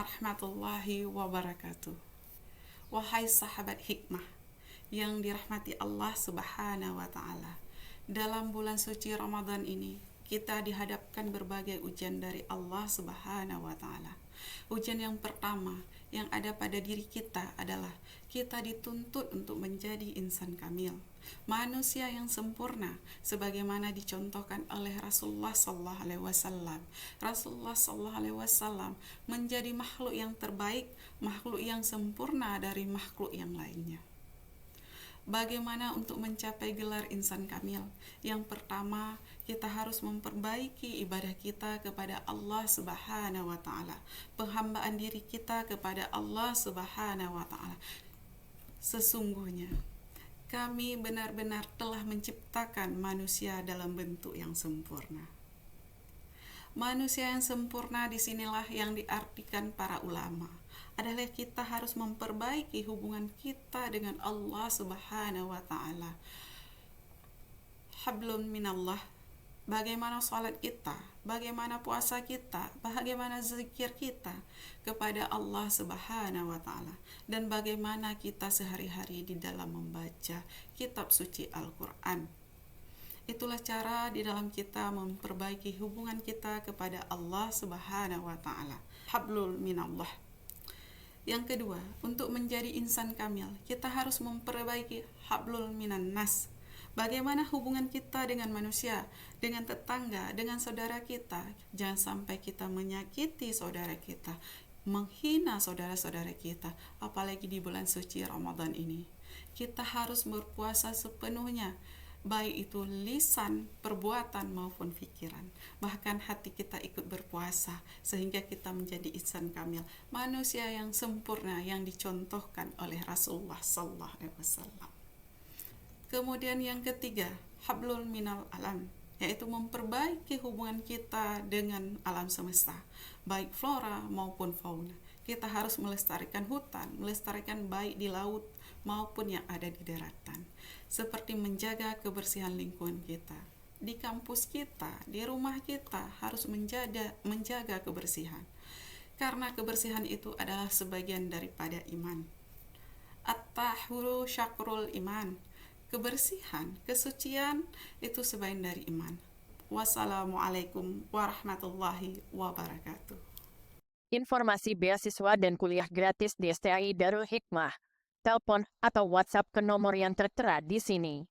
warahmatullahi wabarakatuh. Wahai sahabat hikmah yang dirahmati Allah Subhanahu wa Ta'ala, dalam bulan suci Ramadan ini kita dihadapkan berbagai ujian dari Allah Subhanahu wa Ta'ala. Ujian yang pertama yang ada pada diri kita adalah kita dituntut untuk menjadi insan kamil, manusia yang sempurna, sebagaimana dicontohkan oleh Rasulullah Sallallahu Alaihi Wasallam. Rasulullah Sallallahu Alaihi Wasallam menjadi makhluk yang terbaik, makhluk yang sempurna dari makhluk yang lainnya. Bagaimana untuk mencapai gelar insan kamil? Yang pertama, kita harus memperbaiki ibadah kita kepada Allah Subhanahu wa Ta'ala, penghambaan diri kita kepada Allah Subhanahu wa Ta'ala. Sesungguhnya kami benar-benar telah menciptakan manusia dalam bentuk yang sempurna. Manusia yang sempurna disinilah yang diartikan para ulama adalah kita harus memperbaiki hubungan kita dengan Allah Subhanahu wa Ta'ala. Hablum minallah. Bagaimana salat kita, bagaimana puasa kita, bagaimana zikir kita kepada Allah Subhanahu wa Ta'ala, dan bagaimana kita sehari-hari di dalam membaca kitab suci Al-Quran. Itulah cara di dalam kita memperbaiki hubungan kita kepada Allah Subhanahu wa Ta'ala. Hablul minallah. Yang kedua, untuk menjadi insan kamil, kita harus memperbaiki hablul minan nas. Bagaimana hubungan kita dengan manusia, dengan tetangga, dengan saudara kita. Jangan sampai kita menyakiti saudara kita, menghina saudara-saudara kita, apalagi di bulan suci Ramadan ini. Kita harus berpuasa sepenuhnya, baik itu lisan, perbuatan maupun pikiran. Bahkan hati kita ikut berpuasa sehingga kita menjadi insan kamil, manusia yang sempurna yang dicontohkan oleh Rasulullah sallallahu alaihi wasallam. Kemudian yang ketiga, hablul minal alam, yaitu memperbaiki hubungan kita dengan alam semesta, baik flora maupun fauna. Kita harus melestarikan hutan, melestarikan baik di laut maupun yang ada di daratan, seperti menjaga kebersihan lingkungan kita. Di kampus kita, di rumah kita harus menjaga kebersihan, karena kebersihan itu adalah sebagian daripada iman. At-tahuru syakrul iman. Kebersihan, kesucian itu sebagian dari iman. Wassalamualaikum warahmatullahi wabarakatuh. Informasi beasiswa dan kuliah gratis di STAI Darul Hikmah. Telepon atau WhatsApp ke nomor yang tertera di sini.